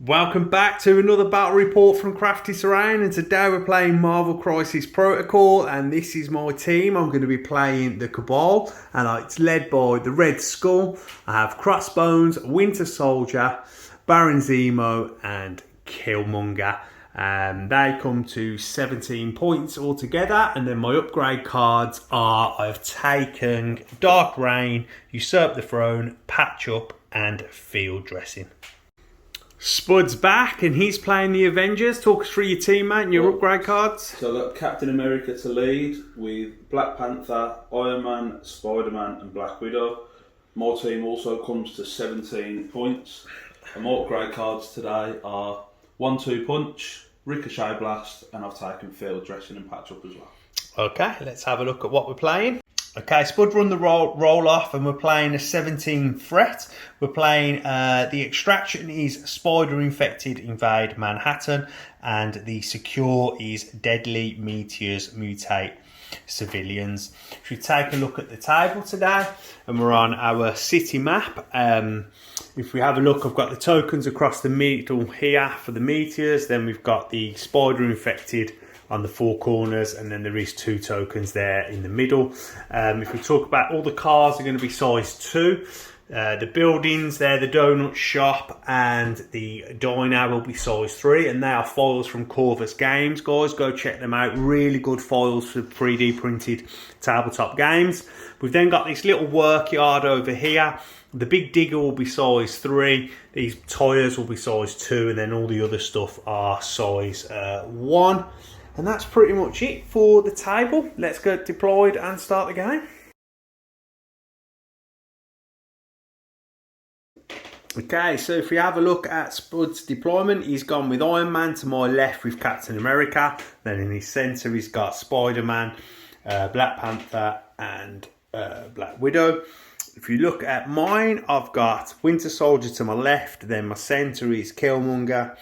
Welcome back to another battle report from Crafty Terrain, and today we're playing Marvel Crisis Protocol, and this is my team. I'm going to be playing the Cabal, and it's led by the Red Skull. I have Crossbones, Winter Soldier, Baron Zemo and Killmonger. They come to 17 points altogether, and then my upgrade cards are I've taken Dark Reign, Usurp the Throne, Patch Up and Field Dressing. Spud's back and he's playing the Avengers. Talk us through your team, mate, and your upgrade cards. So I've got Captain America to lead with Black Panther, Iron Man, Spider-Man and Black Widow. My team also comes to 17 points. And my upgrade cards today are 1-2 Punch, Ricochet Blast, and I've taken Field Dressing and Patch Up as well. Okay, let's have a look at what we're playing. Okay, Spud run the roll off, and we're playing a 17 threat. We're playing the extraction is Spider Infected Invade Manhattan, and the secure is Deadly Meteors Mutate Civilians. If we take a look at the table today, and we're on our city map. If we have a look, I've got the tokens across the middle here for the meteors. Then we've got the Spider Infected on the four corners, and then there is 2 tokens there in the middle. If we talk about all the cars are going to be size 2. The buildings there, the donut shop and the diner will be size 3, and they are files from Corvus Games. Guys, go check them out. Really good files for 3D printed tabletop games. We've then got this little work yard over here. The big digger will be size 3, these tyres will be size 2, and then all the other stuff are size 1. And that's pretty much it for the table. Let's get deployed and start the game. Okay, so if we have a look at Spud's deployment, he's gone with Iron Man to my left with Captain America. Then in his centre he's got Spider-Man, Black Panther and Black Widow. If you look at mine, I've got Winter Soldier to my left. Then my centre is Killmonger,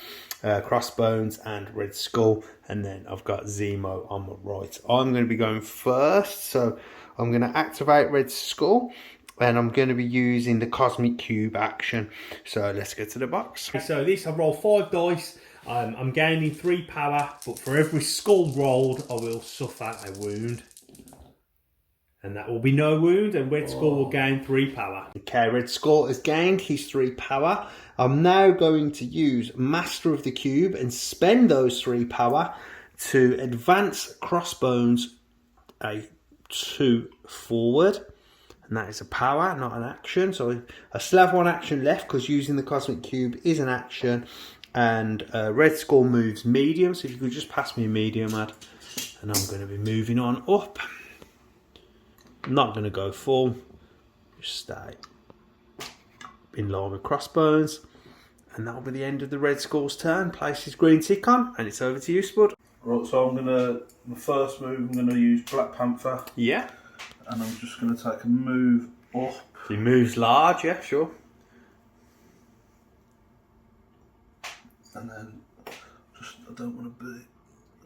Crossbones and Red Skull, and then I've got Zemo on my right. I'm going to be going first, so I'm going to activate Red Skull, and I'm going to be using the Cosmic Cube action. So let's get to the box. So this, I roll 5 dice. I'm gaining 3 power, but for every skull rolled, I will suffer a wound. And that will be no wound, and Red Skull will gain 3 power. Okay, Red Skull has gained his 3 power. I'm now going to use Master of the Cube and spend those 3 power to advance Crossbones a 2 forward. And that is a power, not an action. So I still have 1 action left because using the Cosmic Cube is an action. And Red Skull moves medium. So if you could just pass me a medium, Ad. And I'm going to be moving on up. I'm not going to go full, just stay in line with Crossbones, and that'll be the end of the Red Skull's turn. Place his green tick on, and it's over to you, Spud. Right, so the first move, I'm going to use Black Panther. Yeah. And I'm just going to take a move up. He moves large, yeah, sure. And then, I don't want to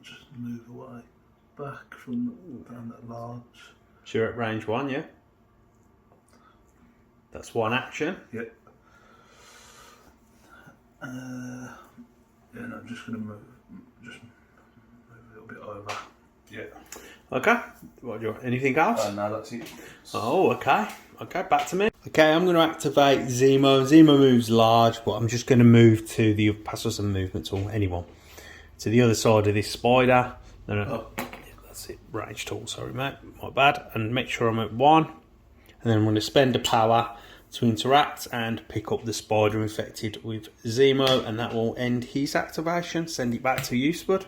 just move away, back from down that large. Sure, at range 1, yeah. That's 1 action. Yep. And I'm just going to move a little bit over. Yeah. Okay. What do you want? Anything else? No, that's it. Oh, okay. Okay, back to me. Okay, I'm going to activate Zemo. Zemo moves large, but I'm just going to move to the pass us some movement tool. Anyone to the other side of this spider. No. Oh. That's it, range tool, sorry mate, my bad. And make sure I'm at 1. And then I'm going to spend a power to interact and pick up the Spider Infected with Zemo, and that will end his activation. Send it back to you, Spud.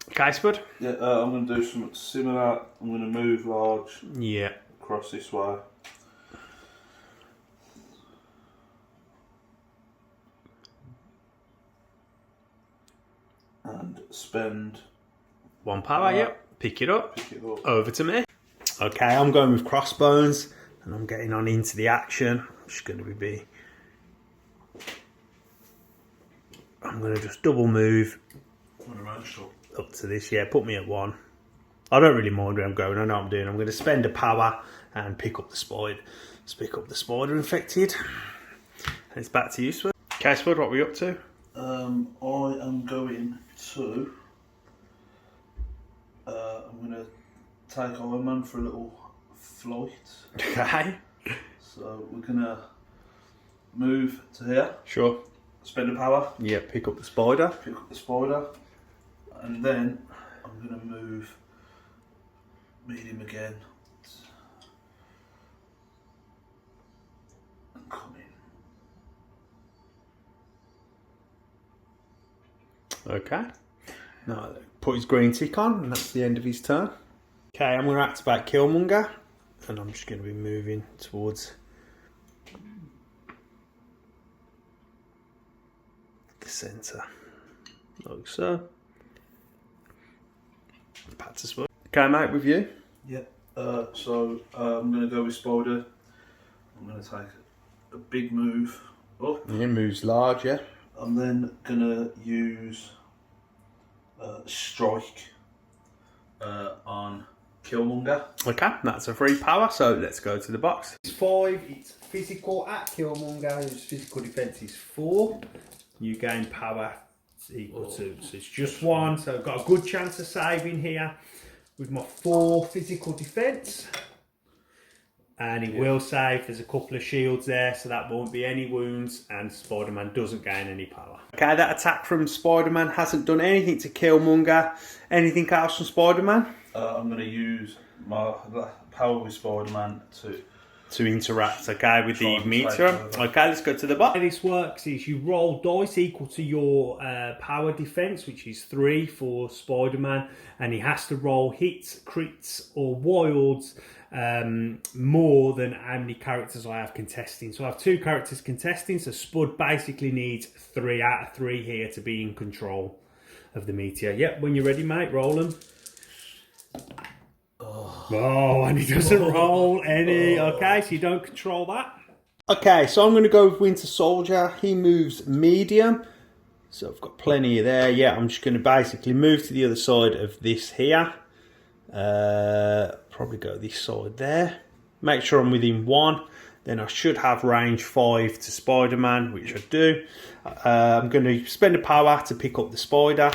Okay, Spud? Yeah, I'm going to do something similar. I'm going to move large. Yeah. Across this way. And spend 1 power, yep. Pick it up. Pick it up. Over to me. Okay, I'm going with Crossbones, and I'm getting on into the action. It's going to be. I'm going to just double move up to this. Yeah, put me at 1. I don't really mind where I'm going. I know what I'm doing. I'm going to spend a power and pick up the spider. Let's pick up the Spider Infected. And it's back to you, Spud. Okay, Spud, what are we up to? I am going to. I'm going to take Iron Man for a little flight. Okay. So we're going to move to here. Sure. Spend the power. Yeah, pick up the spider. Pick up the spider. And then I'm going to move medium again. And come in. Okay. Now put his green tick on, and that's the end of his turn. Okay, I'm going to activate Killmonger, and I'm just going to be moving towards the centre, like so. Back to Spider. Okay, mate, with you. Yeah. So I'm going to go with Spider. I'm going to take a big move up. Yeah, moves large, yeah. I'm then going to use Strike on Killmonger. Okay, that's a free power, so let's go to the box. It's 5, it's physical at Killmonger, whose physical defence is 4. You gain power equal to, so it's just 1, so I've got a good chance of saving here with my 4 physical defence. And it will save, there's a couple of shields there, so that won't be any wounds, and Spider-Man doesn't gain any power. Okay, that attack from Spider-Man hasn't done anything to Killmonger. Anything else from Spider-Man? I'm going to use my power with Spider-Man to interact, okay, with the Try and meter. take over. Okay, let's go to the bottom. How this works is you roll dice equal to your power defense, which is 3 for Spider-Man, and he has to roll hits, crits, or wilds more than how many characters I have contesting. So I have 2 characters contesting, so Spud basically needs 3 out of 3 here to be in control of the meteor. Yep, when you're ready, mate, roll them. Oh, and he doesn't roll any. Okay, so you don't control that. Okay, so I'm going to go with Winter Soldier. He moves medium. So I've got plenty there. Yeah, I'm just going to basically move to the other side of this here. Probably go this side there. Make sure I'm within 1. Then I should have range 5 to Spider-Man, which I do. I'm going to spend a power to pick up the spider.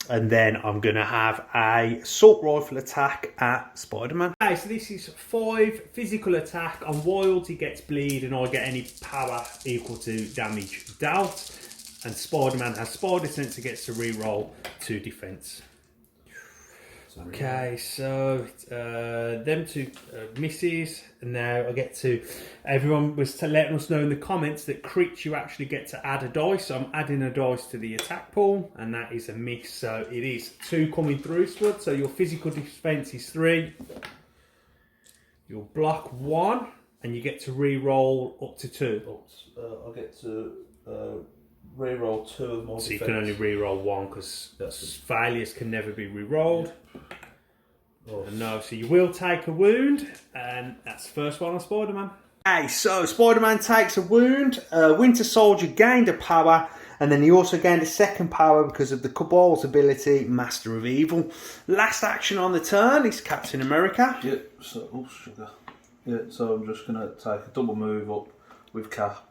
And then I'm going to have a assault rifle attack at Spider-Man. Okay, so this is 5 physical attack. On wilds, he gets bleed, and I get any power equal to damage dealt. And Spider-Man has Spider Sense, he gets to re-roll 2 defense. Okay, so them 2 misses, and now I get to. Everyone was letting us know in the comments that crits you actually get to add a dice. So I'm adding a dice to the attack pool, and that is a miss. So it is 2 coming through, Spud. So your physical defense is 3. You'll block 1, and you get to re-roll up to 2. I'll get to re-roll 2 of my So defense. you can only re-roll 1 because failures can never be re-rolled. Oh. No, so you will take a wound, and that's the first one on Spider-Man. Okay, so Spider-Man takes a wound. Winter Soldier gained a power, and then he also gained a second power because of the Cabal's ability, Master of Evil. Last action on the turn is Captain America. Yeah, so, sugar. Yeah, so I'm just going to take a double move up with Cap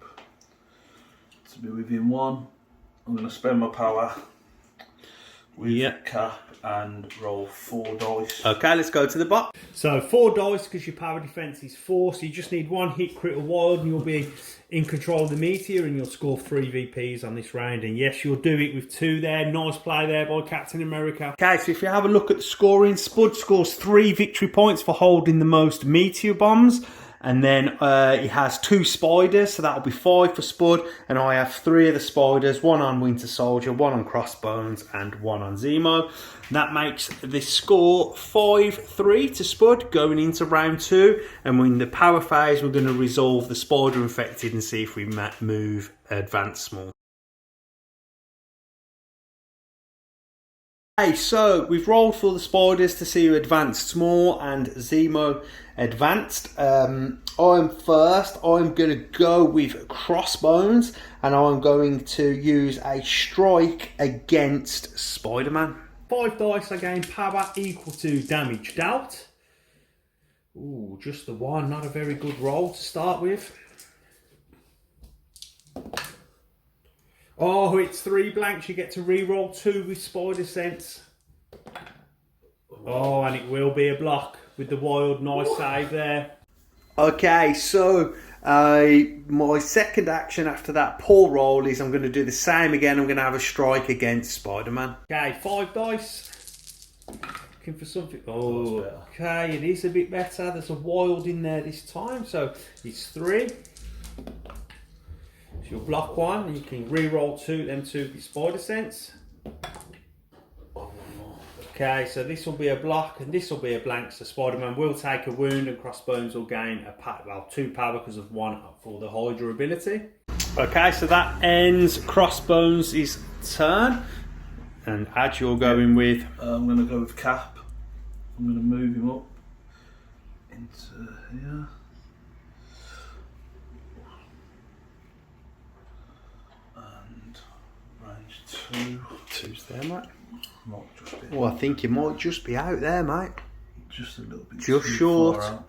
to be within 1. I'm going to spend my power with Cap and roll 4 dice. Okay, let's go to the bot. So 4 dice because your power defense is 4, so you just need 1 hit, crit or wild, and you'll be in control of the meteor, and you'll score 3 VPs on this round. And yes, you'll do it with 2 there. Nice play there by Captain America. Okay, so if you have a look at the scoring, Spud scores 3 victory points for holding the most meteor bombs. And then he has 2 spiders, so that'll be 5 for Spud. And I have 3 of the spiders, 1 on Winter Soldier, 1 on Crossbones, and 1 on Zemo. And that makes this score 5-3 to Spud going into round 2. And in the power phase, we're going to resolve the spider infected and see if we move advanced small. Okay, so we've rolled for the spiders to see who advanced small and Zemo advanced. I'm first. I'm going to go with Crossbones, and I'm going to use a strike against Spider-Man. 5 dice, I gain power equal to damage dealt. Ooh, just the 1, not a very good roll to start with. Oh, it's 3 blanks. You get to re-roll 2 with Spider Sense. Oh, and it will be a block with the wild. Nice save there. Okay, so my second action after that poor roll is I'm going to do the same again. I'm going to have a strike against Spider-Man. Okay, 5 dice. Looking for something. Oh, okay, it is a bit better. There's a wild in there this time, so it's 3. So you'll block 1, and you can re-roll 2, then 2 with Spider Sense. Okay, so this will be a block and this will be a blank. So Spider-Man will take a wound and Crossbones will gain 2 power because of 1 for the Hydra ability. Okay, so that ends Crossbones' turn. And Ad, you're going with? I'm going to go with Cap. I'm going to move him up into here. And range 2. 2's there, mate. Might just be Well, I think you might just be out there, mate. just a little bit Just too short. far out.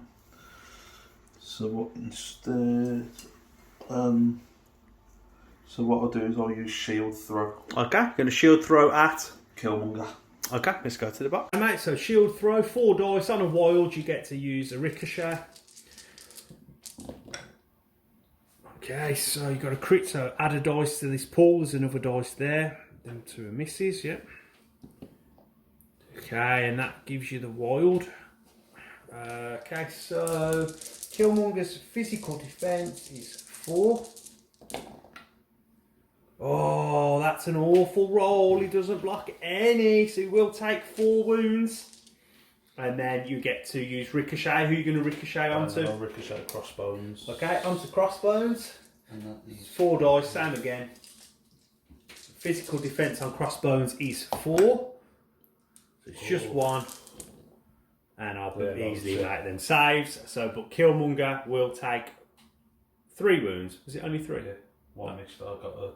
So what instead? So what I'll do is I'll use shield throw. Okay, going to shield throw at Killmonger. Okay, let's go to the box. Mate, so shield throw, 4 dice. On a wild, you get to use a ricochet. Okay, so you've got a crit, so add a dice to this pool. There's another dice there. Them 2 are misses, yep. Okay, and that gives you the wild. Okay, so Killmonger's physical defense is 4. Oh, that's an awful roll. He doesn't block any, so he will take 4 wounds. And then you get to use Ricochet. Who are you going to Ricochet onto? I'll Ricochet Crossbones. Okay, onto Crossbones. And that is 4 dice, same again. Physical defense on Crossbones is 4. So it's just 1. And I'll easily make them saves. So, but Killmonger will take 3 wounds. Was it only 3? Yeah, 1 missed. I got a.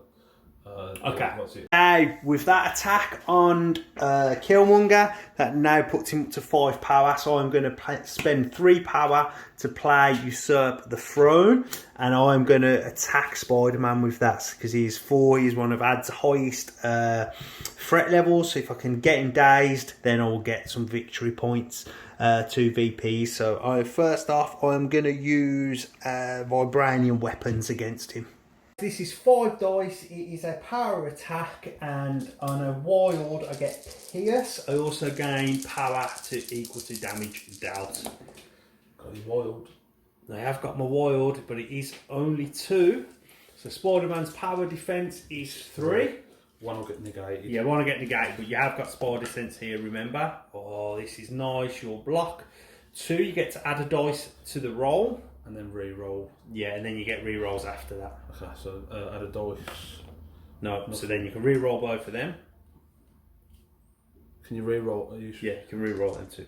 Okay. What's it? Now, with that attack on Killmonger, that now puts him up to 5 power. So I'm going to spend 3 power to play Usurp the Throne. And I'm going to attack Spider-Man with that. Because he's 4, he's one of Ad's highest threat levels. So if I can get him dazed, then I'll get some victory points. 2 VPs. So first off, I'm going to use Vibranium weapons against him. This is 5 dice, it is a power attack, and on a wild I get Pierce. I also gain power to equal to damage dealt. Got his wild. I have got my wild, but it is only 2. So Spider-Man's power defense is 3. 1 will get negated. Yeah, 1 will get negated, but you have got Spider Sense here, remember? Oh, this is nice, your block. 2, you get to add a dice to the roll. And then re-roll. Yeah, and then you get re-rolls after that. Okay, so add a dice. No, so then you can re-roll both of them. Can you re-roll? Yeah, you can re-roll them too.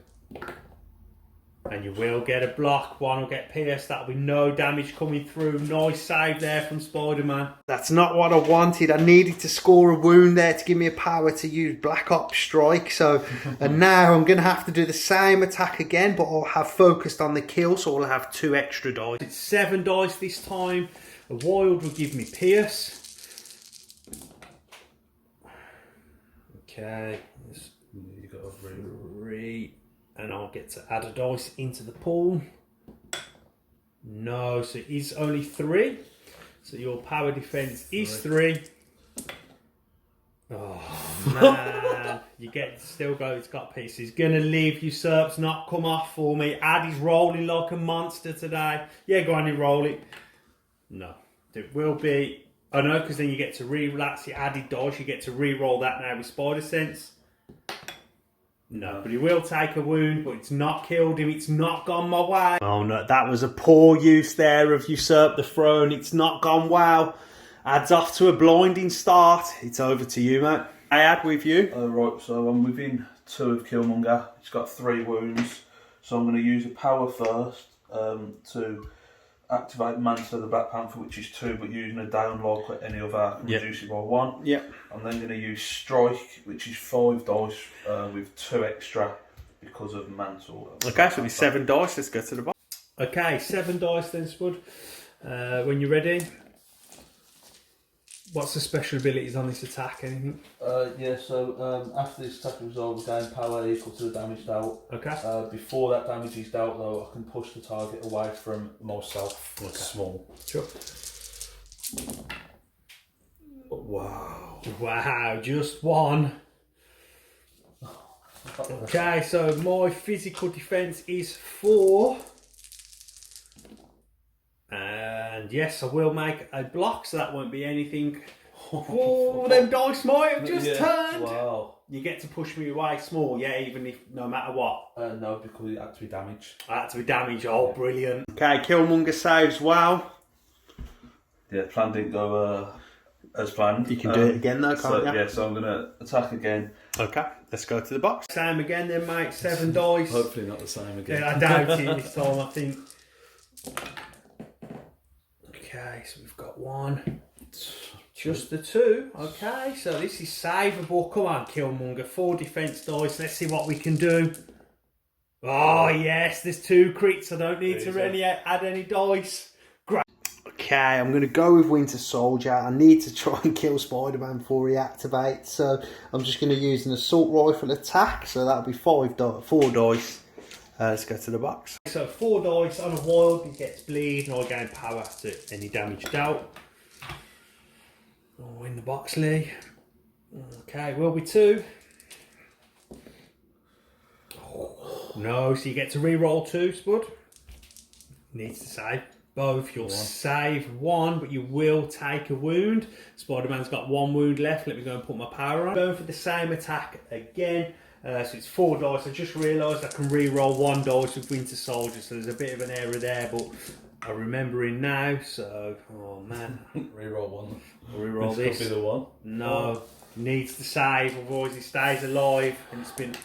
And you will get a block. 1 will get pierced. That'll be no damage coming through. Nice save there from Spider-Man. That's not what I wanted. I needed to score a wound there to give me a power to use Black Ops Strike. So, and now I'm going to have to do the same attack again, but I'll have focused on the kill, so I'll have 2 extra dice. It's 7 dice this time. A wild will give me pierce. Okay. You got a 3. And I'll get to add a dice into the pool. No, so it is only 3. So your power defense is 3. Oh man, you get still go. It's got pieces. Gonna leave Usurp's not come off for me. Ad is rolling like a monster today. Yeah, go on and roll it. No, it will be. I know, because then you get to re-relax your added dice. You get to re-roll that now with Spider Sense. No, but he will take a wound, but it's not killed him. It's not gone my way. Oh no, that was a poor use there of Usurp the Throne. It's not gone well. Adds off to a blinding start. It's over to you, mate. I add with you. Right, so I'm within 2 of Killmonger. He's got 3 wounds. So I'm going to use a power first to activate Mantle of the Black Panther, which is 2, but using a down like any other, I can reduce it by 1. Yep. I'm then going to use Strike, which is 5 dice with 2 extra because of Mantle. Okay, so it'll be 7 dice. Let's go to the box. Okay, 7 dice then, Spud. When you're ready. What's the special abilities on this attack? Anything? Yeah, so after this attack is over, gain power equal to the damage dealt. Okay. Before that damage is dealt, though, I can push the target away from myself. Okay. Small. Sure. Wow. Wow, just one. Okay, so my physical defense is 4. And yes, I will make a block, so that won't be anything. Oh, them dice might have just turned. Wow. You get to push me away small, yeah, even if no matter what. No, because it had to be damaged. I had to be damaged. Oh, brilliant. Okay, Killmonger saves well. Yeah, plan didn't go as planned. You can do it again though, can't you? Yeah, so I'm going to attack again. Okay, let's go to the box. Same again then, mate. 7 dice. Hopefully not the same again. Yeah, I doubt it this time, I think. Okay, so we've got 1. Just the 2. Okay, so this is savable. Come on, Killmonger. 4 defense dice. Let's see what we can do. Oh, yes, there's 2 crits. I don't need to really add any dice. Great. Okay, I'm going to go with Winter Soldier. I need to try and kill Spider-Man before he activates. So I'm just going to use an assault rifle attack. So that'll be 4 dice. Let's go to the box. So 4 dice on a wild, he gets bleed, and I gain power to any damage dealt. Oh, in the box, Lee. Okay, will be 2. Oh, no, so you get to re-roll 2, Spud. Needs to save both. You'll save 1, but you will take a wound. Spider-Man's got 1 wound left. Let me go and put my power on. Going for the same attack again. So it's 4 dice. I just realised I can re-roll 1 dice with Winter Soldier, so there's a bit of an error there, but I'm remembering now, so, oh man. Reroll 1. I'll re-roll this. Could be the 1. No, needs to save, otherwise he stays alive, and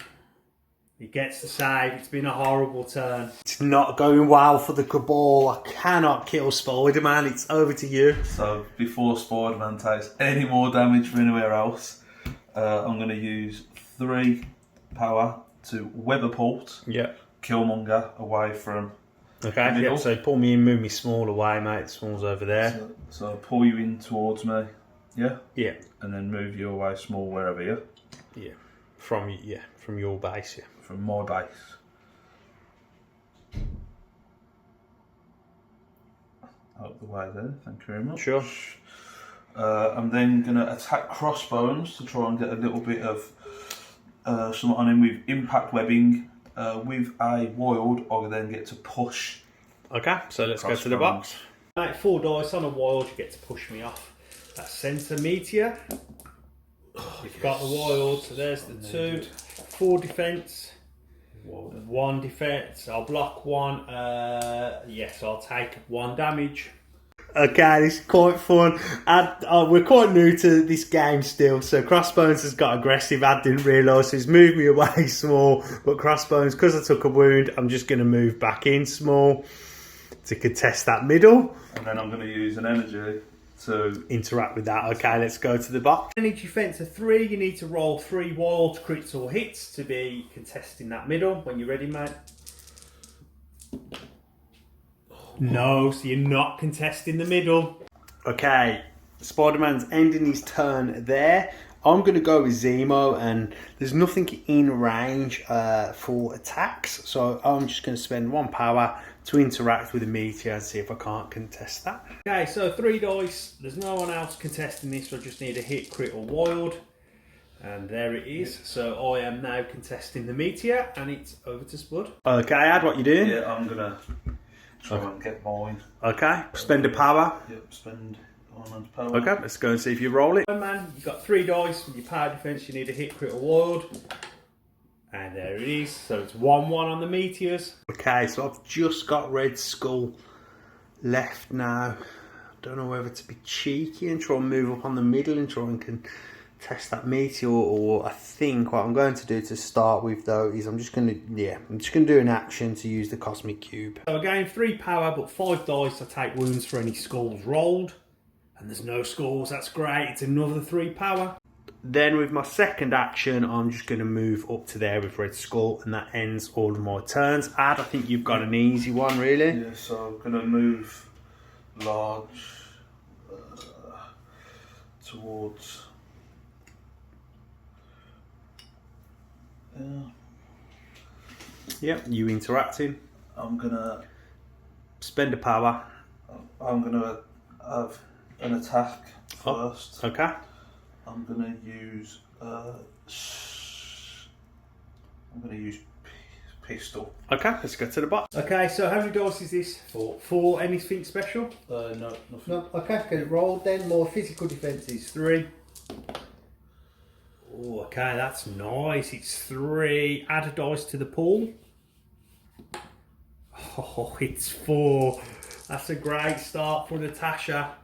he gets to save. It's been a horrible turn. It's not going well for the Cabal. I cannot kill Spider-Man. It's over to you. So before Spider-Man takes any more damage from anywhere else, I'm going to use 3 power to Weatherport. Yeah. Killmonger away from. Okay. Yeah. So pull me in, move me small away, mate. Small's over there. So I'll pull you in towards me. Yeah. Yeah. And then move you away small wherever. Yeah. Yeah. From your base. Yeah. From my base. Out the way there. Thank you very much. Sure. I'm then going to attack Crossbones to try and get a little bit of something on him with impact webbing. With a wild, I then get to push. Okay, so let's go to the box. Right, 4 dice on a wild, you get to push me off. That's Sensor Meteor. You've got the wild, so there's the 2. 4 defense. 1 defense. I'll block 1. Yes, I'll take 1 damage. Okay, this is quite fun. We're quite new to this game still, so Crossbones has got aggressive. I didn't realise, so he's moved me away small, but Crossbones, because I took a wound, I'm just going to move back in small to contest that middle. And then I'm going to use an energy to interact with that. Okay, let's go to the box. Energy defense of 3, you need to roll 3 wild crits or hits to be contesting that middle. When you're ready, mate. No, so you're not contesting the middle. Okay, Spider-Man's ending his turn there. I'm going to go with Zemo, and there's nothing in range for attacks, so I'm just going to spend 1 power to interact with the meteor and see if I can't contest that. Okay, so 3 dice. There's no one else contesting this, so I just need a hit, crit or wild. And there it is. So I am now contesting the meteor, and it's over to Spud. Okay, Ad, what you doing? Yeah, I'm going to try and get mine. Okay, spend a power. Yep, spend Ironman's power. Okay, let's go and see if you roll it. Man, you've got 3 dice with your power defense. You need a hit, crit or wild. And there it is. So it's 1-1 on the meteors. Okay, so I've just got Red Skull left now. Don't know whether to be cheeky and try and move up on the middle and try and contest that meteor, or I think what I'm going to do to start with though is I'm just going to do an action to use the Cosmic Cube. So again, 3 power but 5 dice. I take wounds for any skulls rolled, and there's no skulls. That's great. It's another 3 power. Then with my second action, I'm just going to move up to there with Red Skull, and that ends all of my turns. Ad, I think you've got an easy one, really. Yeah, so I'm going to move large towards. Yep, you interacting. I'm gonna Spend a power. I'm gonna have an attack first. Okay. I'm gonna use pistol. Okay, let's go to the box. Okay, so how many dice is this for? For anything special? No, nothing. No. Okay, get it rolled then. More physical defences. 3. Oh, okay, that's nice. It's 3. Add a dice to the pool. Oh, it's 4. That's a great start for Natasha.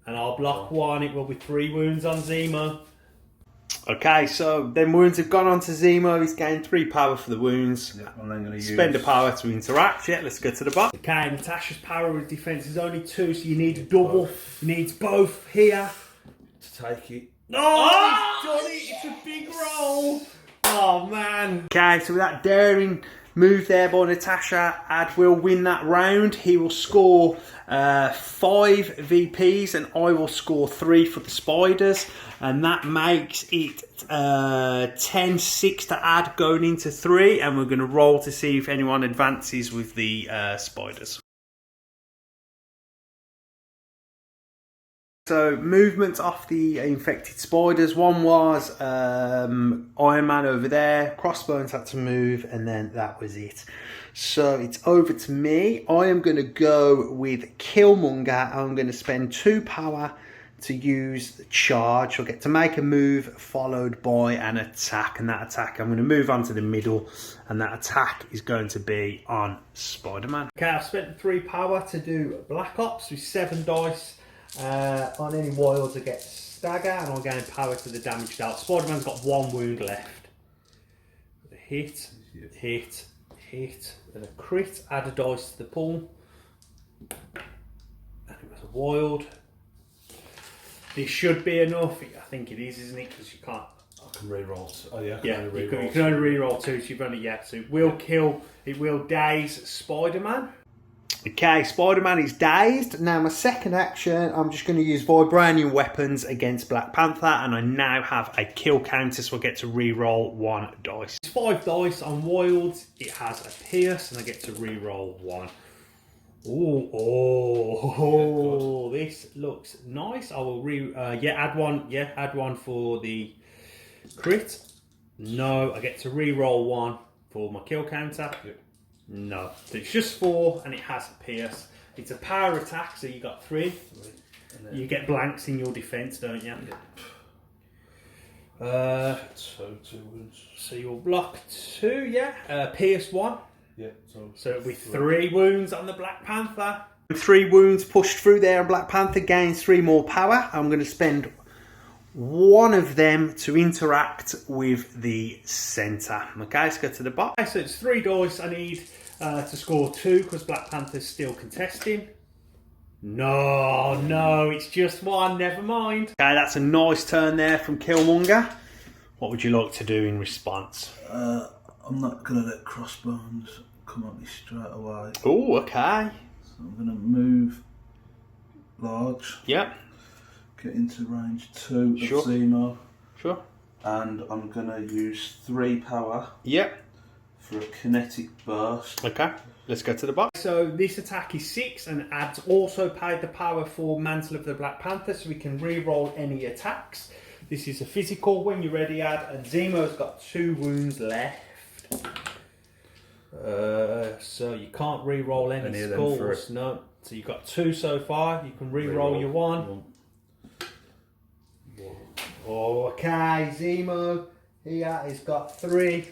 And I'll block 1. It will be 3 wounds on Zemo. Okay, so then wounds have gone on to Zemo. He's gained 3 power for the wounds. Yeah, I'm then going to Spend a power to interact. Yeah, let's go to the box. Okay, Natasha's power with defense is only 2, so you need a double. You need both here to take it. Oh, he's done it. It's a big roll. Oh, man. Okay, so with that daring move there by Natasha, Ad will win that round. He will score 5 VPs and I will score 3 for the spiders. And that makes it 10-6 to Ad going into 3. And we're going to roll to see if anyone advances with the spiders. So movements off the infected spiders. One was Iron Man over there. Crossbones had to move, and then that was it. So it's over to me. I am going to go with Killmonger. I'm going to spend 2 power to use the charge. I'll get to make a move followed by an attack, and that attack I'm going to move on to the middle, and that attack is going to be on Spider-Man. Okay, I've spent 3 power to do Black Ops with 7 dice. On any wilds I get stagger and I'll gain power to the damage dealt. Spider-Man's got 1 wound left. A hit, hit, hit, and a crit. Add a dice to the pool. And it was a wild. This should be enough. I think it is, isn't it? Because you can't. I can re-roll. Oh yeah, you can only re-roll 2, so you've only yet. So it will daze Spider-Man. Okay, Spider-Man is dazed. Now my second action, I'm just going to use Vibranium weapons against Black Panther, and I now have a kill counter, so I get to re-roll 1 dice. It's 5 dice on wilds. It has a pierce, and I get to re-roll 1. Oh, this looks nice. I will add one. Yeah, add 1 for the crit. No, I get to re-roll 1 for my kill counter. Yep. No, so it's just 4 and it has a pierce. It's a power attack, so you got 3. You get blanks in your defense, don't you? Yep. 2 wounds. So you'll block 2, yeah. Pierce 1. Yeah. So it'll be 3 wounds on the Black Panther. 3 wounds pushed through there, and Black Panther gains 3 more power. I'm going to spend 1 of them to interact with the centre. Okay, let's go to the box. Okay, so it's 3 dice. I need to score 2 because Black Panther's still contesting. No, it's just 1. Never mind. Okay, that's a nice turn there from Killmonger. What would you like to do in response? I'm not going to let Crossbones come at me straight away. Oh, okay. So I'm going to move large. Yep. Get into range 2 Sure. of Zemo. Sure. And I'm going to use 3 power. Yep. For a kinetic burst. Okay, let's go to the box. So this attack is 6 and adds also paid the power for Mantle of the Black Panther, so we can re-roll any attacks. This is a physical. When you're ready, Ad. And Zemo's got 2 wounds left. So you can't re-roll any scores. No. So you've got 2 so far. You can re-roll your 1. Oh, okay, Zemo here has got 3.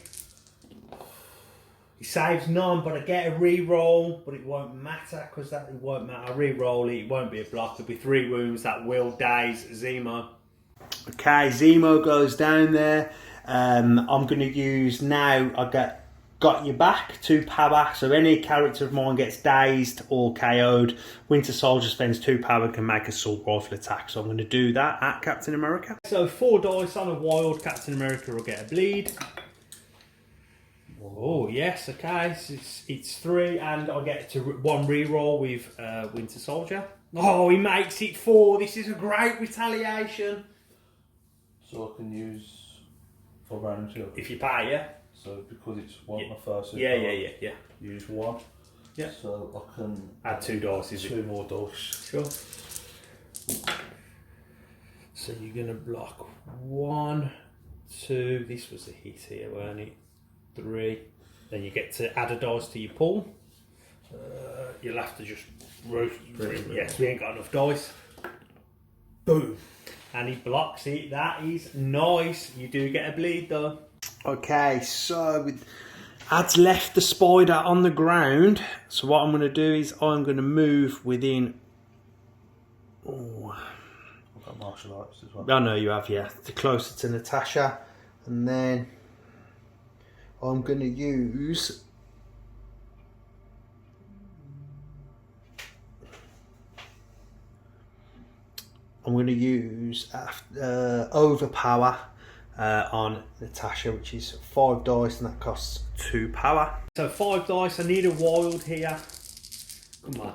He saves none, but I get a re-roll, but it won't matter because it won't matter. I re-roll it won't be a block. It'll be 3 wounds that will daze Zemo. Okay, Zemo goes down there. I'm going to use now. Got your back 2 power. So any character of mine gets dazed or KO'd, Winter Soldier spends 2 power and can make assault rifle attack. So I'm going to do that at Captain America. So 4 dice on a wild. Captain America will get a bleed. Oh yes, okay. So it's 3, and I get to 1 re-roll with Winter Soldier. Oh, he makes it 4. This is a great retaliation. So I can use for round 2. If you pay, yeah? So because it's one my first Yeah. use 1. Yeah. So I can Add 2 dice, is it? 2 more dice. Sure. So you're going to block 1, 2, this was a hit here, weren't it? 3. Then you get to add a dice to your pool. You'll have to just roast. Yes, we ain't got enough dice. Boom. And he blocks it. That is nice. You do get a bleed though. Okay, so with Ad's left the spider on the ground. So what I'm going to do is I'm going to move within. Oh, I've got martial arts as well. I know you have, yeah. Closer to Natasha, and then I'm going to use. I'm going to use overpower on Natasha, which is 5 dice, and that costs 2 power. So 5 dice. I need a wild here. Come on.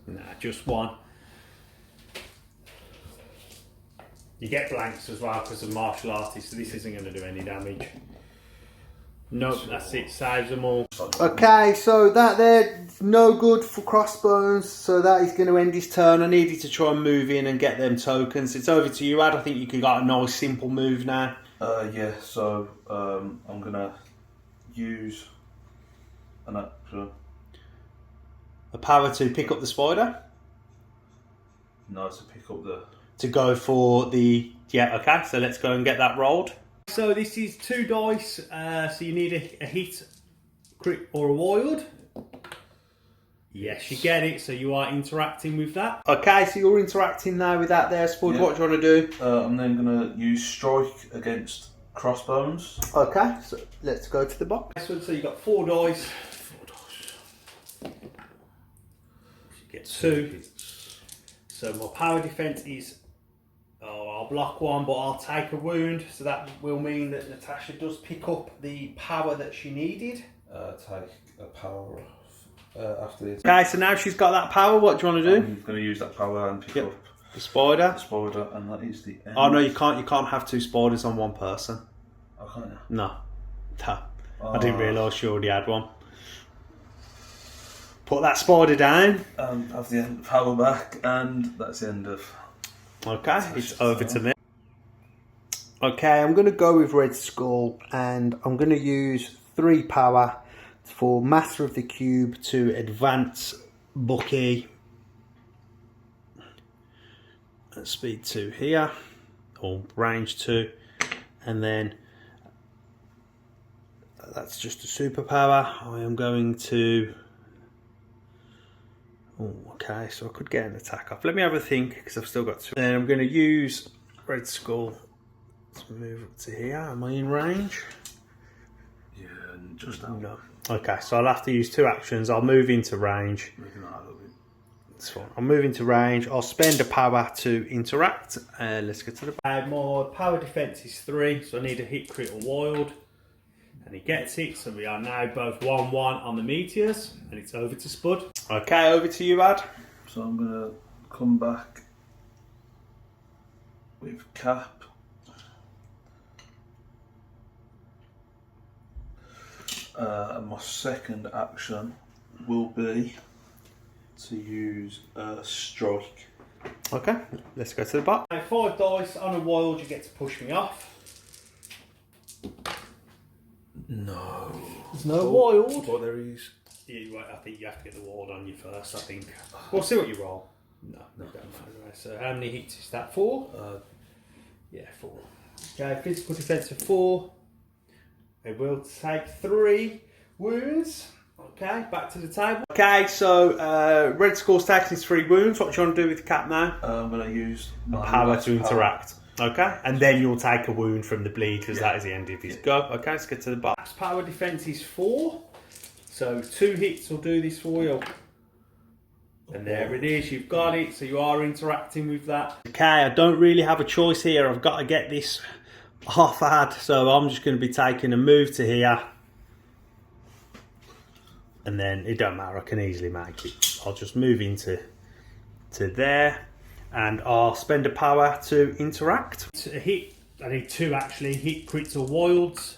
Nah, just 1. You get blanks as well because of martial artist, so this isn't going to do any damage. Nope, that's it, saves them all. Okay, so that there, no good for Crossbones, so that is going to end his turn. I needed to try and move in and get them tokens. It's over to you, Ad. I think you can got a nice simple move now. Yeah, so I'm going to use an action. A power to pick up the spider? No, to pick up the... To go for the... Yeah, okay, so let's go and get that rolled. So this is 2 dice, so you need a hit, crit or a wild. Yes, you get it, so you are interacting with that. Okay, so you're interacting now with that there, Spud. Yeah. What do you want to do? I'm then going to use strike against Crossbones. Okay, so let's go to the box. So you've got 4 dice. 4 dice. You get 2. So my power defense is... Oh, I'll block 1, but I'll take a wound, so that will mean that Natasha does pick up the power that she needed. Take a power after this. Okay, so now she's got that power, what do you want to do? I'm going to use that power and pick up the spider. The spider, and that is the end. Oh no, you can't have 2 spiders on 1 person. I can't. No. I didn't realise she already had one. Put that spider down. Have the power back, and that's the end of... Okay, it's over to me. Okay, I'm going to go with Red Skull, and I'm going to use 3 power for Master of the Cube to advance Bucky at speed 2 here, or range 2, and then that's just a superpower. I am going to... Oh, okay, so I could get an attack off. Let me have a think, because I've still got 2. Then I'm going to use Red Skull to move up to here. Am I in range? Yeah, just now. No. Okay, so I'll have to use 2 actions. I'll move into range. That's fine. I'll move into range. I'll spend a power to interact. Let's get to the... My power defense is 3, so I need a hit, crit or wild. And he gets it, so we are now both 1-1 on the meteors, and it's over to Spud. Okay, over to you, Ad. So I'm going to come back with Cap. And my second action will be to use a strike. Okay, let's go to the bot. 5 dice on a wild, you get to push me off. No. There's no wild. But there is. Yeah, I think you have to get the wild on you first, I think. We'll see what you roll. No, don't matter. So how many hits is that? 4? Yeah, 4. Okay, physical defense of 4. It will take 3 wounds. Okay, back to the table. Okay, so Red Skull's taking 3 wounds. What do you want to do with the Cap now? I'm going to use my power to interact. Okay, and then you'll take a wound from the bleed, because that is the end of his go. Okay, let's get to the box. Power defense is 4, so 2 hits will do this for you. And there it is, you've got it, so you are interacting with that. Okay, I don't really have a choice here. I've got to get this off Ad, so I'm just going to be taking a move to here. And then it don't matter, I can easily make it. I'll just move into there. and I'll spend a power to interact. A hit. I need 2 actually. Hit, crits or wilds.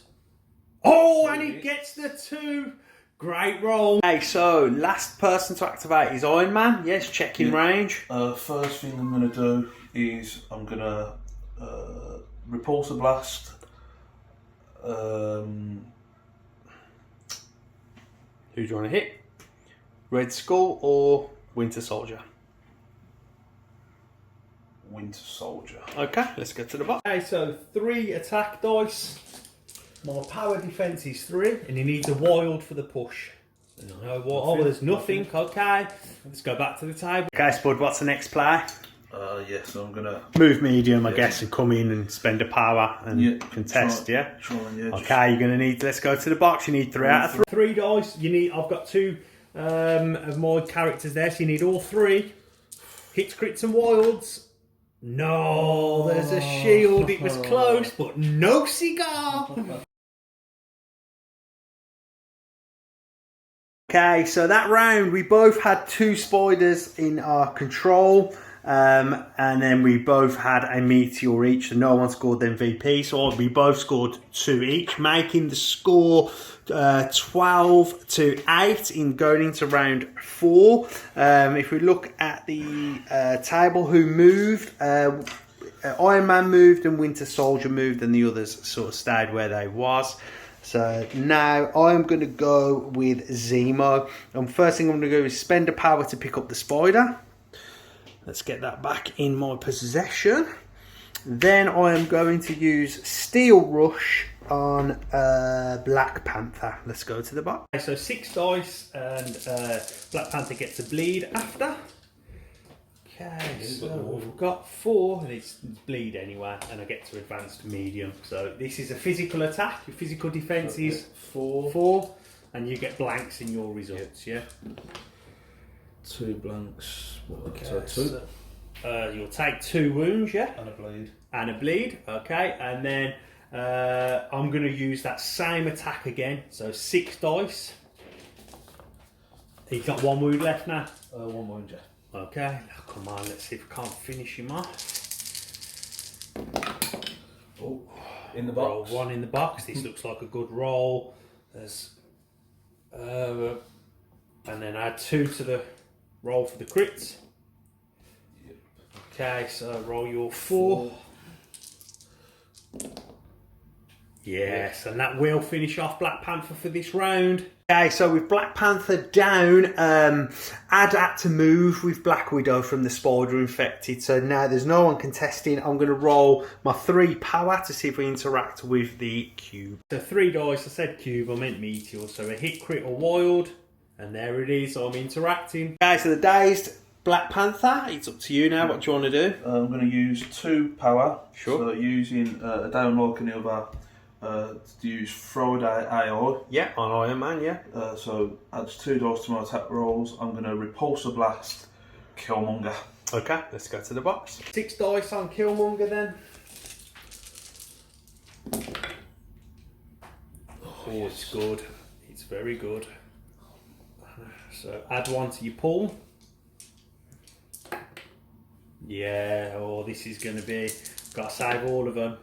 Oh, and he gets the 2. Great roll. Okay, so last person to activate is Iron Man. Yes, checking range. First thing I'm going to do is I'm going to repulse a blast. Who do you want to hit? Red Skull or Winter Soldier? Winter Soldier. Okay, let's get to the box. Okay, so 3 attack dice. My power defense is 3, and he needs a wild for the push. No, oh, there's nothing. Okay, let's go back to the table. Okay, Spud, what's the next play? So I'm going to Move medium, I guess, and come in and spend a power and contest, try and, Okay, you're going to need, let's go to the box. You need 3 out of 3. 3 dice. You need. I've got 2 of my characters there, so you need all 3. Hits, crits, and wilds. No, there's a shield. It was close, but no cigar. Okay, so that round we both had 2 spiders in our control, and then we both had a meteor each, so no one scored the MVP, so we both scored 2 each, making the score 12-8 in going into round 4. If we look at the table, who moved, Iron Man moved and Winter Soldier moved, and the others sort of stayed where they was. So now I'm going to go with Zemo. And first thing I'm going to do is spend a power to pick up the spider. Let's get that back in my possession. Then I am going to use Steel Rush on Black Panther. Let's go to the box. Okay, so 6 dice, and Black Panther gets a bleed after. Okay, so we've got 4, and it's bleed anyway, and I get to advance to medium. So this is a physical attack. Your physical defense is 4, and you get blanks in your results. Yeah. 2 blanks. So 2. You'll take 2 wounds, yeah, And a bleed. and a bleed. Okay, and then I'm going to use that same attack again. So 6 dice. He's got 1 wound left now. 1 wound, yeah. Okay, come on, let's see if I can't finish him off. Oh, in the Roll box. 1 in the box. This looks like a good roll. There's, and then add 2 to the roll for the crits. Yep. Okay, so roll your 4. Yes, and that will finish off Black Panther for this round. Okay, so with Black Panther down, I'd had to move with Black Widow from the spider infected. So now there's no one contesting. I'm going to roll my 3 power to see if we interact with the cube. So 3 dice, I said cube, I meant meteor. So a hit, crit or wild. And there it is, I'm interacting. Okay, so the dazed Black Panther, it's up to you now. What do you want to do? I'm going to use 2 power. Sure. So using a down like any other, to use throw AI. Yeah, on Iron Man, yeah. So adds 2 dice to my attack rolls. I'm going to repulse a blast, Killmonger. Okay, let's go to the box. 6 dice on Killmonger then. Oh, it's good. It's very good. So add 1 to your pool. Yeah, oh, this is going to be... Got to save all of them.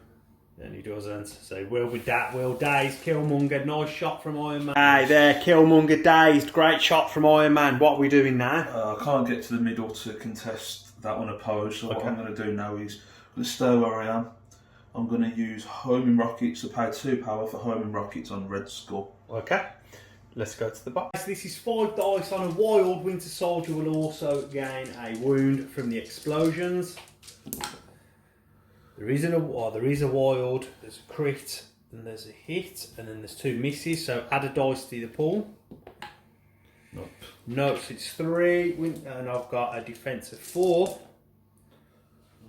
And he doesn't. So will with that, will daze Killmonger. Nice shot from Iron Man. Hey there, Killmonger dazed. Great shot from Iron Man. What are we doing now? I can't get to the middle to contest that unopposed. So what I'm going to do now is I'm going to stay where I am. I'm going to use homing rockets to pay 2 power for homing rockets on Red Skull. Okay, let's go to the box. This is 5 dice on a wild. Winter Soldier will also gain a wound from the explosions. There is a wild, there's a crit, and there's a hit, and then there's 2 misses. So add a dice to the pool. Nope. No, so it's 3, and I've got a defense of 4.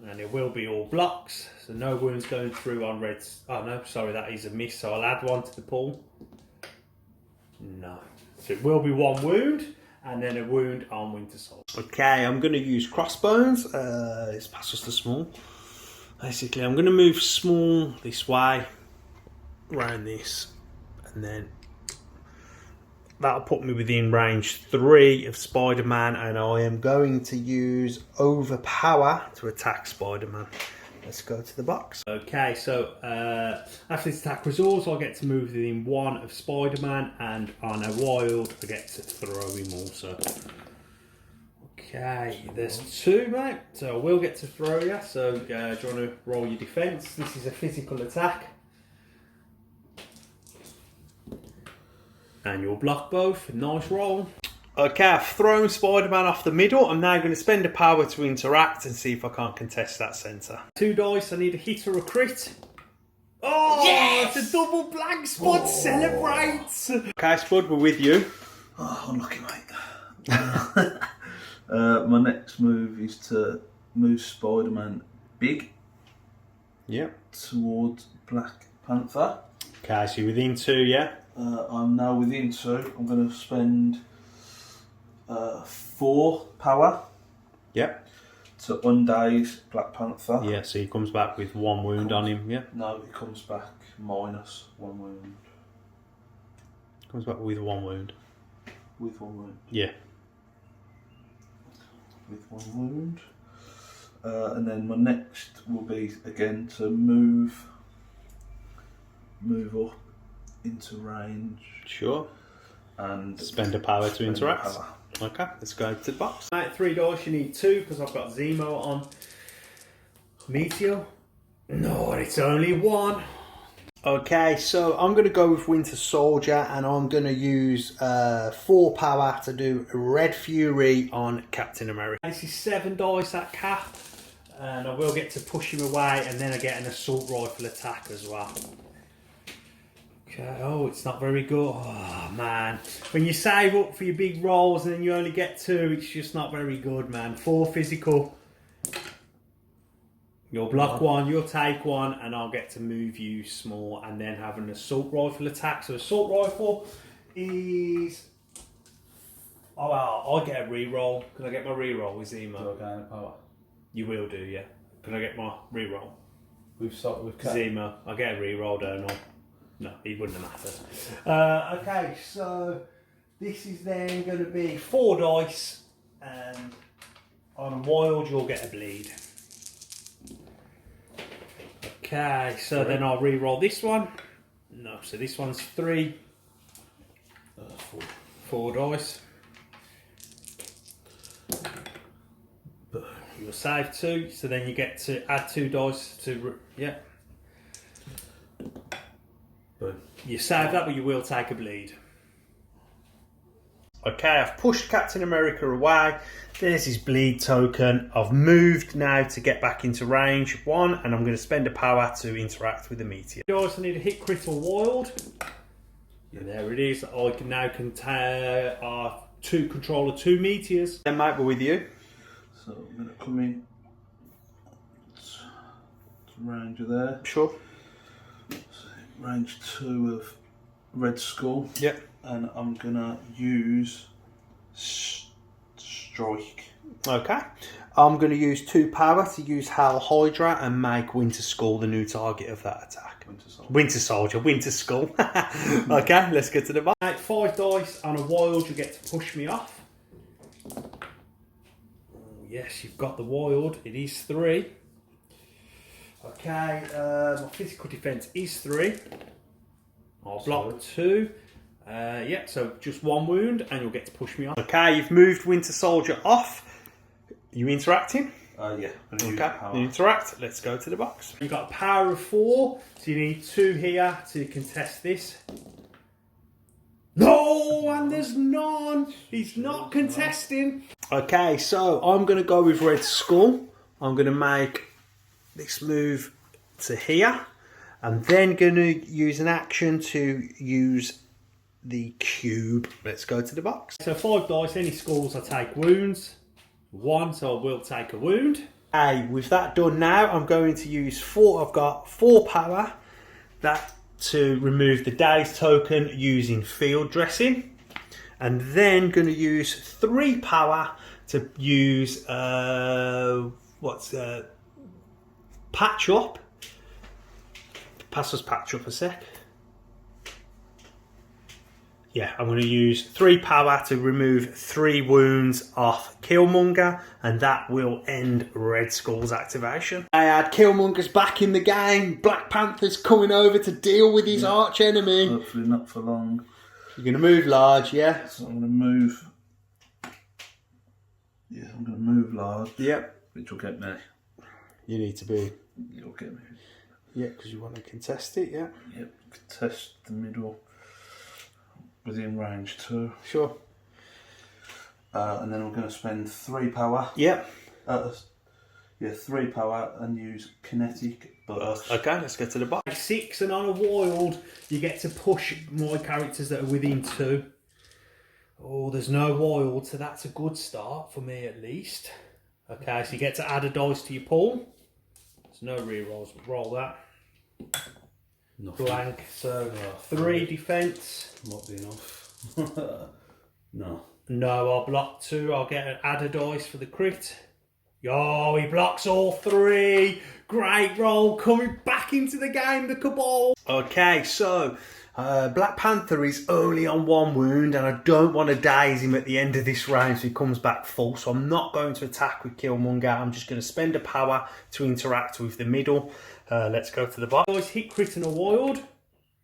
And it will be all blocks, so no wounds going through on reds. Oh no, sorry, that is a miss, so I'll add 1 to the pool. No. So it will be 1 wound, and then a wound on Winter Soldier. Okay, I'm going to use crossbones. Let's pass us the small. Basically, I'm going to move small this way, around this, and then that'll put me within range 3 of Spider-Man, and I am going to use Overpower to attack Spider-Man. Let's go to the box. Okay, so after this attack resolves, I get to move within 1 of Spider-Man, and on a wild, I get to throw him also. Okay, there's 2, mate. So I will get to throw you. So do you want to roll your defense? This is a physical attack. And you'll block both. Nice roll. Okay, I've thrown Spider-Man off the middle. I'm now going to spend a power to interact and see if I can't contest that centre. 2 dice. I need a hit or a crit. Oh, yes! It's a double blank. Spud celebrates. Okay, Spud, we're with you. Oh, unlucky, mate. My next move is to move Spider-Man big Yep. towards Black Panther. Okay, so you're within 2, yeah? I'm now within 2. I'm going to spend 4 power Yep. to undaze Black Panther. Yeah, so he comes back with 1 wound on him, yeah? No, it comes back minus 1 wound. Comes back with 1 wound. With 1 wound. Yeah. With 1 wound. And then my next will be again to move up into range Sure. and Spend a power to spend interact. power. Okay, let's go to the box. Right, 3 dice. You need 2 because I've got Zemo on Meteor. No, it's only 1. Okay, so I'm going to go with Winter Soldier, and I'm going to use 4 power to do Red Fury on Captain America. This is 7 dice, that cap. And I will get to push him away, and then I get an assault rifle attack as well. Okay, oh, it's not very good. Oh, man. When you save up for your big rolls and then you only get 2, it's just not very good, man. 4 physical. You'll block 1, you'll take 1, and I'll get to move you small and then have an assault rifle attack. So assault rifle is... Oh, well, I get a reroll. Can I get my reroll with Zemo? Do I gain a power? You will do, yeah. Can I get my reroll? We've started with Cap. Zemo. I get a reroll, don't I? No, it wouldn't have mattered. Okay, so this is then going to be 4 dice, and on a wild you'll get a bleed. Okay, so then I'll re-roll this one. No, so this one's 3. 4 dice. You'll save 2, so then you get to add 2 dice to... Yeah. You save that, but you will take a bleed. Okay, I've pushed Captain America away. There's his bleed token. I've moved now to get back into range 1, and I'm going to spend a power to interact with the meteor. You also need a hit, crit or wild. And there it is. I can now control 2 meteors. Then mate, we're with you. So I'm going to come in to range of there. Sure. So range 2 of Red Skull. Yep. And I'm going to use Strike. Okay. I'm going to use 2 power to use Hal Hydra and make Winter Skull the new target of that attack. Winter Soldier, Winter Skull. Okay, let's get to the box. 5 dice on a wild, you get to push me off. Oh, yes, you've got the wild. It is 3. Okay, my physical defense is 3. I'll block 2. Yeah, so just 1 wound, and you'll get to push me off. Okay, you've moved Winter Soldier off. You interacting? Yeah. Okay, you interact. Let's go to the box. You've got a power of 4, so you need 2 here to contest this. No, and there's none. He's not contesting. Okay, so I'm going to go with Red Skull. I'm going to make this move to here. I'm then going to use an action to use the cube. Let's go to the box. So 5 dice, any skulls, I take wounds. 1, so I will take a wound. Okay, with that done now, I'm going to use 4. I've got 4 power. That to remove the daze token using field dressing. And then going to use 3 power to use patch up. Pass us patch up a sec. Yeah, I'm going to use 3 power to remove 3 wounds off Killmonger, and that will end Red Skull's activation. I had Killmonger's back in the game. Black Panther's coming over to deal with his arch enemy. Hopefully not for long. You're going to move large, yeah? So I'm going to move. Yeah, I'm going to move large. Yep. Which will get me. You need to be... You'll get me. Yeah, because you want to contest it, yeah? Yep, contest the middle. Within range 2. Sure. And then I'm going to spend 3 power. Yep. 3 power and use kinetic burst. Okay, let's get to the box. 6, and on a wild, you get to push my characters that are within 2. Oh, there's no wild, so that's a good start for me at least. Okay, so you get to add a dice to your pool. There's no rerolls, roll that. Nothing. Blank, so 3 defense. Might be enough. No. No, I'll block 2. I'll get an add a dice for the crit. Yo, he blocks all 3. Great roll, coming back into the game, the Cabal. Okay, so Black Panther is only on 1 wound, and I don't want to daze him at the end of this round so he comes back full. So I'm not going to attack with Killmonger. I'm just going to spend a power to interact with the middle. Let's go to the box. Always hit crit and a wild.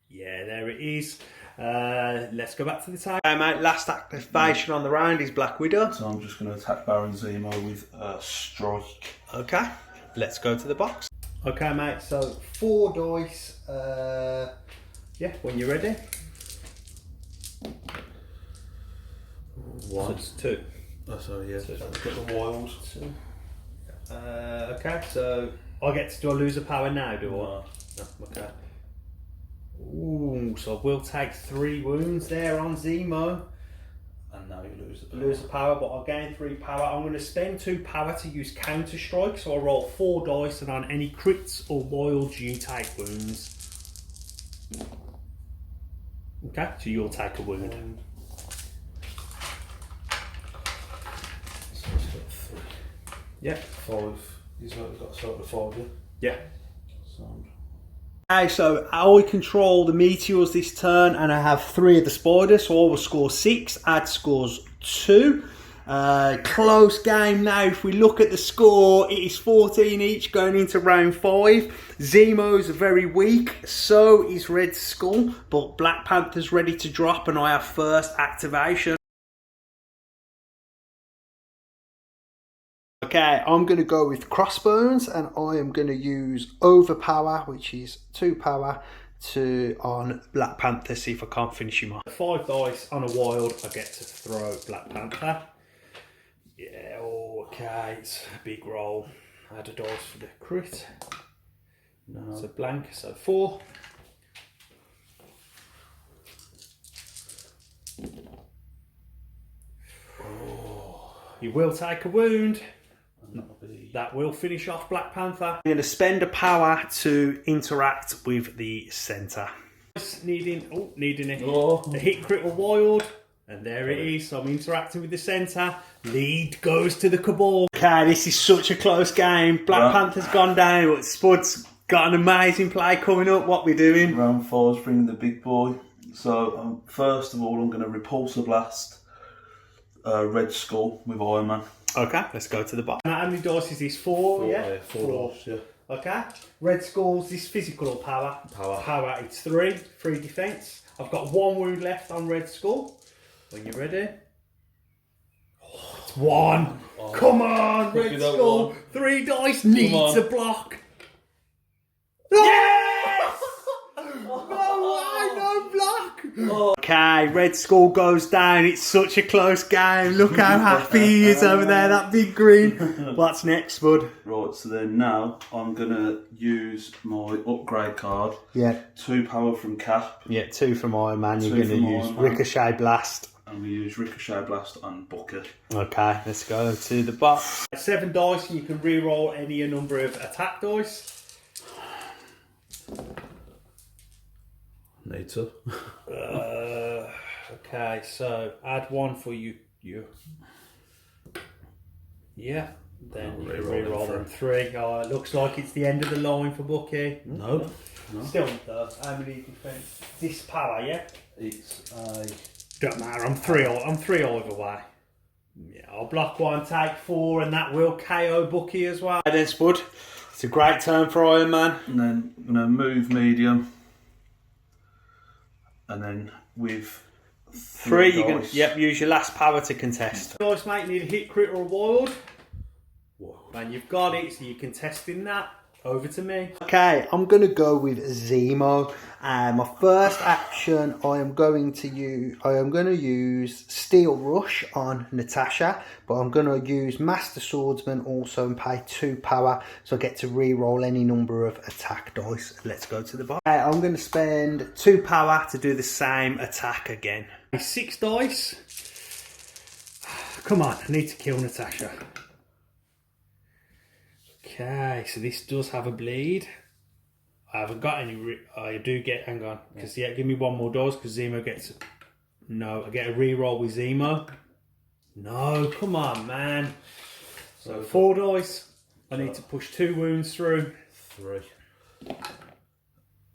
Yeah, there it is. Let's go back to the table. Okay, mate, last activation on the round is Black Widow. So I'm just going to attack Baron Zemo with Strike. Okay, let's go to the box. Okay, mate, so 4 dice. Yeah, when you're ready. 1. So it's 2. Oh, sorry, yeah. So I've got the wild. 2. Okay, so do I lose a power now, do I? No, okay. Ooh, so we'll take 3 wounds there on Zemo. And now you lose the power. Lose the power, but I'll gain 3 power. I'm going to spend 2 power to use Counter Strike, so I'll roll 4 dice, and on any crits or wilds, you take wounds. Okay, so you'll take a wound. So it's got 3. Yeah. 5. He's got to start with 5, yeah? Yeah. Sound. Okay, so I control the meteors this turn, and I have 3 of the spiders, so I will score 6. Ad scores 2. Close game now. If we look at the score, it is 14 each going into round 5. Zemo's very weak, so is Red Skull, but Black Panther's ready to drop, and I have first activation. Okay, I'm going to go with Crossbones, and I am going to use Overpower, which is 2 power on Black Panther, see if I can't finish him off. 5 dice on a wild, I get to throw Black Panther. Yeah, okay, it's a big roll. Add a dice for the crit. No, it's a blank, so 4. Oh, you will take a wound. That will finish off Black Panther. I'm going to spend a power to interact with the centre. Needing it. Oh. A hit crit or wild. And there it is. So I'm interacting with the centre. Lead goes to the Cabal. Okay, this is such a close game. Black Panther's gone down, but Spud's got an amazing play coming up. What we doing? Round 4 is bringing the big boy. So first of all, I'm going to Repulsor Blast Red Skull with Iron Man. Okay, let's go to the box. How many dice is this? 4, yeah? 4 dice, yeah. Okay. Red Skull's this physical or power? Power, it's 3. 3 defence. I've got 1 wound left on Red Skull. When you're ready. Oh, it's 1. Oh. Come on, Red Skull. 3 dice needs a block. Yes! No block. Okay, Red Skull goes down. It's such a close game. Look how happy he is over there, that big green. What's next, Spud? Right, so then now I'm going to use my upgrade card. Yeah. 2 power from Cap. Yeah, 2 from Iron Man. You're 2 going to from use Iron Man. Ricochet Blast. And we use Ricochet Blast and Bucket. Okay, let's go to the box. 7 dice, and you can re-roll any number of attack dice. Need to. Okay, so add 1 for you. Yeah. Then you can re-roll them 3. Oh, it looks like it's the end of the line for Bucky. No. Still not though. How many defense? This power, yeah? It's a Don't matter. I'm three either way. Yeah, I'll block one, take 4, and that will KO Bucky as well. And then Spud, it's a great turn for Iron Man. And then I'm going to move medium. And then with 3, you can use your last power to contest. Dice, mate, need a hit, crit, or a wild. And you've got it, so you're contesting that. Over to me. Okay, I'm going to go with Zemo. My first action, I am going to use Steel Rush on Natasha, but I'm going to use Master Swordsman also and pay 2 power, so I get to re-roll any number of attack dice. Let's go to the bottom. Okay, I'm going to spend 2 power to do the same attack again. 6 dice. Come on, I need to kill Natasha. Okay, so this does have a bleed. I haven't got any. I do get. Hang on, because give me 1 more dice because Zemo gets. No, I get a re-roll with Zemo. No, come on, man. So 4 dice. I need to push 2 wounds through. 3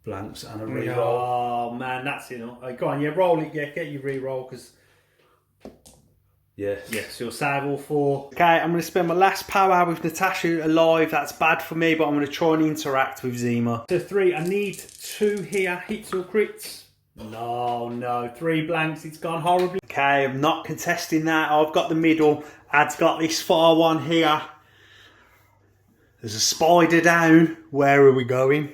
blanks and a re-roll. Oh man, that's enough. Go on, roll it. Yeah, get your re-roll because. Yes. Yes, you'll save all 4. Okay, I'm going to spend my last power with Natasha alive. That's bad for me, but I'm going to try and interact with Zemo. So 3, I need 2 here, hits or crits. No, 3 blanks, it's gone horribly. Okay, I'm not contesting that. I've got the middle. Ad's got this far one here. There's a spider down. Where are we going?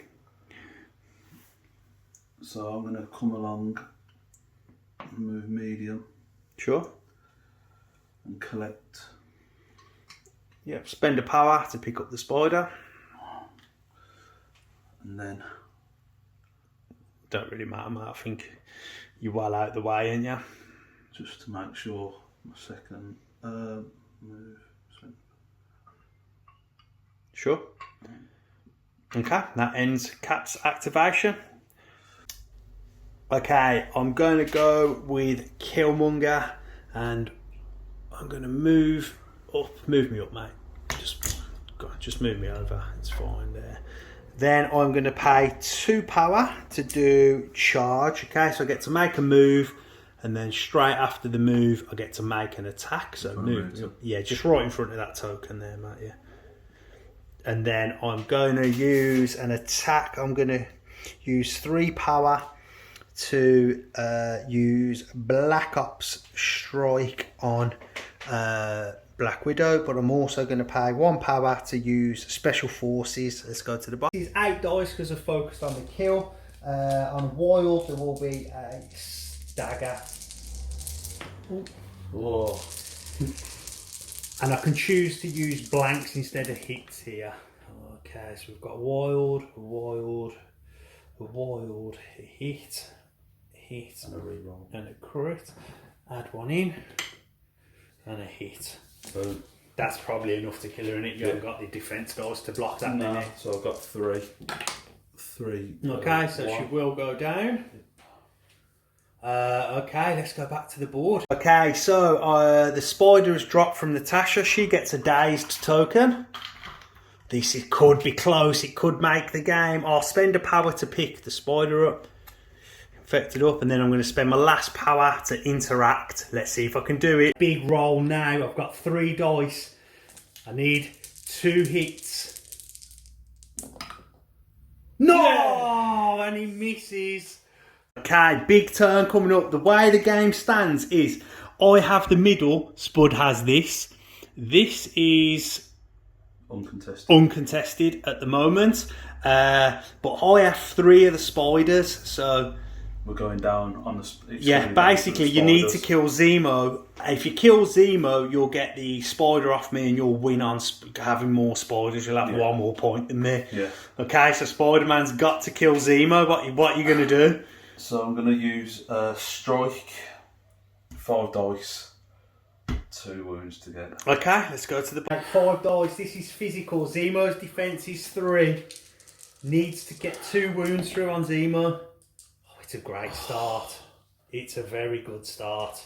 So I'm going to come along and move medium. Sure. And collect. Yep, spend a power to pick up the spider. And then. Don't really matter, mate. I think you're well out of the way, ain't you? Just to make sure. My second move. Sure. Okay, that ends Cap's activation. Okay, I'm going to go with Killmonger and I'm going to move me up, mate. Just move me over. It's fine there. Then I'm going to pay 2 power to do charge. Okay, so I get to make a move, and then straight after the move, I get to make an attack. So move me up. Yeah, just right in front of that token there, mate. Yeah. And then I'm going to use an attack. I'm going to use 3 power to use Black Ops Strike on Black Widow, but I'm also going to pay 1 power to use Special Forces. Let's go to the bottom. These 8 dice because I've focused on the kill. On Wild, there will be a stagger. Whoa. And I can choose to use blanks instead of hits here. Okay, so we've got Wild, a hit, and a reroll, and a crit. Add 1 in, and a hit. Boom. That's probably enough to kill her, innit? You haven't got the defense dice to block that. No, so I've got 3. Okay, so she will go down. Okay, let's go back to the board. Okay, so the spider has dropped from Natasha. She gets a dazed token. Could be close. It could make the game. I'll spend a power to pick the spider up, infect it up, and then I'm going to spend my last power to interact. Let's see if I can do it. Big roll now. I've got 3 dice. I need 2 hits. No! Yeah. And he misses. Okay, big turn coming up. The way the game stands is I have the middle, Spud has this. This is uncontested at the moment. But I have 3 of the spiders, so we're going down on the. Yeah, basically you need to kill Zemo. If you kill Zemo, you'll get the spider off me and you'll win on having more spiders. You'll have 1 more point than me. Yeah. Okay, so Spider-Man's got to kill Zemo. What are you going to do? So I'm going to use strike, 5 dice, 2 wounds to get. Okay, let's go to the back. 5 dice. This is physical. Zemo's defense is 3. Needs to get 2 wounds through on Zemo. Oh, it's a great start. It's a very good start.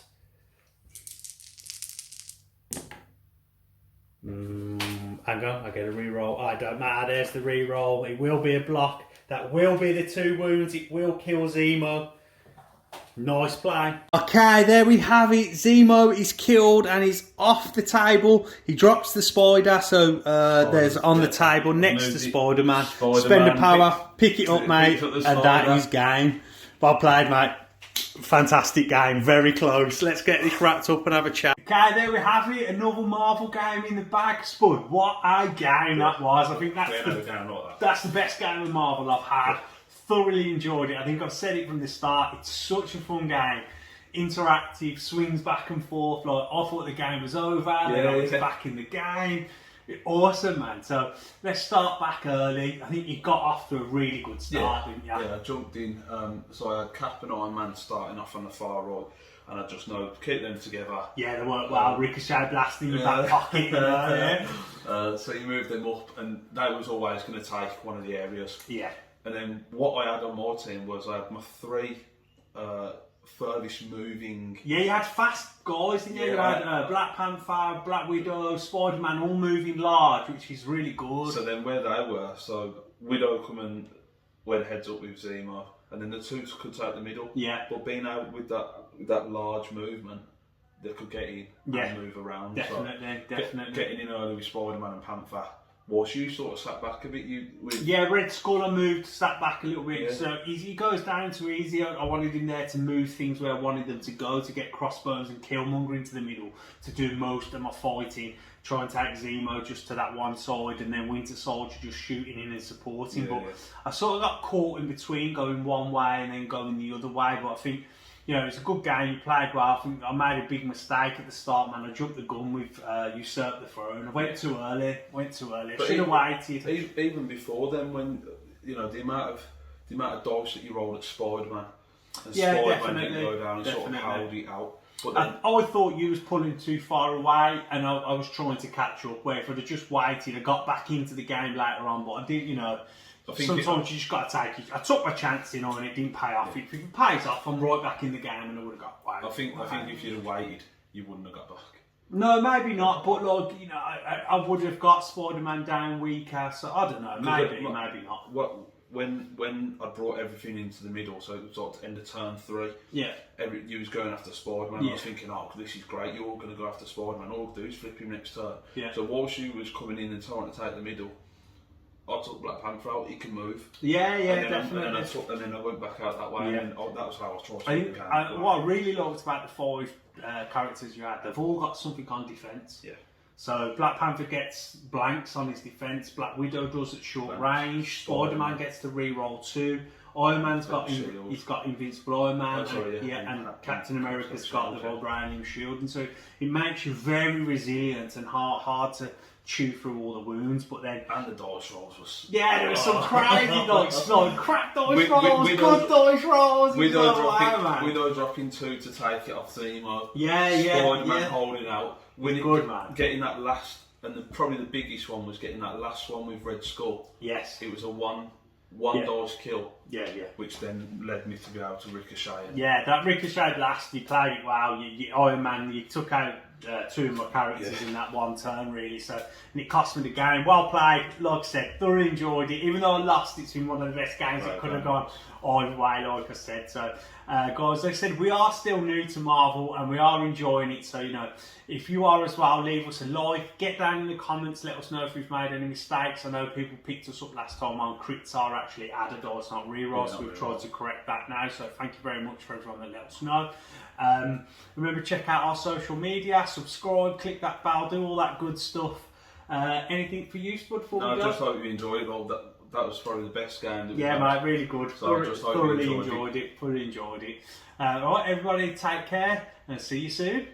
Hang on, I get a reroll. Oh, it don't matter. There's the reroll. It will be a block. That will be the 2 wounds. It will kill Zemo. Nice play. Okay, there we have it. Zemo is killed and he's off the table. He drops the spider, so there's on the table next to Spider-Man. Spend the power, pick it up, mate, and that is game. Well played, mate. Fantastic game, very close. Let's get this wrapped up and have a chat. Okay, there we have it. Another Marvel game in the bag, Spud. What a game that was. I think that's the best game of Marvel I've had. Thoroughly enjoyed it. I think I've said it from the start. It's such a fun game. Interactive, swings back and forth. Like, I thought the game was over, then I was back in the game. Awesome, man. So let's start back early. I think you got off to a really good start, didn't you? Yeah, I jumped in. So I had Cap and Iron Man starting off on the far right, and I just know keep them together. Yeah, they worked well. Ricochet blasting your back pocket. So you moved them up, and that was always going to take one of the areas. Yeah. And then what I had on my team was I had my three furthest moving. Yeah, you had fast guys, didn't you? You had Black Panther, Black Widow, Spider-Man all moving large, which is really good. So then where they were, so Widow coming went heads up with Zemo, and then the two could take the middle. Yeah. But being out with that large movement, they could get in and move around. Definitely. Getting in early with Spider-Man and Panther. Was you sort of sat back a bit? Red Skull I moved, sat back a little bit. Yeah. So he goes down to easy. I wanted him there to move things where I wanted them to go, to get Crossbones and Killmonger into the middle, to do most of my fighting, try and take Zemo just to that one side, and then Winter Soldier just shooting in and supporting. I sort of got caught in between, going one way and then going the other way. But I think, it's a good game. You played well. I think I made a big mistake at the start, man. I jumped the gun with Usurp the Throne. I went too early. I should have waited. Even before then, when the amount of dice that you rolled at Spider-Man, and Spider-Man didn't go down and sort of held it out. But then, I thought you was pulling too far away, and I was trying to catch up. Where if I'd have just waited, I got back into the game later on. But I did, sometimes you just got to take it. I took my chance, and it didn't pay off. If it pays off, I'm right back in the game, and I would have got away. I think if you'd have waited, you wouldn't have got back. No, maybe not. But I would have got Spider-Man down weaker. So I don't know. Maybe not. When I brought everything into the middle, so it was like end of turn 3. Yeah. You was going after Spider-Man. I was thinking, this is great. You're all going to go after Spider-Man. All I'll do is flip him next turn. Yeah. So whilst you was coming in and trying to take the middle, I took Black Panther out. He can move. Yeah, definitely. And then I went back out that way. And then that was how I was trying to take the game. What I really liked about the 5 characters you had, they've all got something on defence. Yeah. So Black Panther gets blanks on his defence. Black Widow does at short range. Spider-Man gets to re-roll 2. Iron Man's got he's got Invincible Iron Man, and Captain America's got the vibranium shield, and so it makes you very resilient and hard to chew through all the wounds. But then and the dice rolls was there was some crazy crap dice rolls, good dice rolls. Widow dropping 2 to take it off Zemo. Spider-Man holding out. Getting that last, and probably the biggest one was getting that last one with Red Skull. Yes. It was a one dice kill. Yeah. Which then led me to be able to ricochet. Yeah, that ricochet blast, you played it well. Iron Man, you took out 2 of my characters in that one turn, really. So, and it cost me the game. Well played, like I said, thoroughly enjoyed it. Even though I lost, it's been one of the best games that could have gone either way, like I said. So, guys, like I said, we are still new to Marvel and we are enjoying it. So, if you are as well, leave us a like. Get down in the comments, let us know if we've made any mistakes. I know people picked us up last time on crits are actually added dice, not rerolls. So we've tried to correct that now. So, thank you very much for everyone that let us know. Remember, check out our social media, subscribe, click that bell, do all that good stuff. Anything for you, Spud? I just hope you enjoyed it all. That was probably the best game that we had. Mate, really good. So I just hope thoroughly you enjoyed it. Thoroughly enjoyed it. Alright, everybody, take care and see you soon.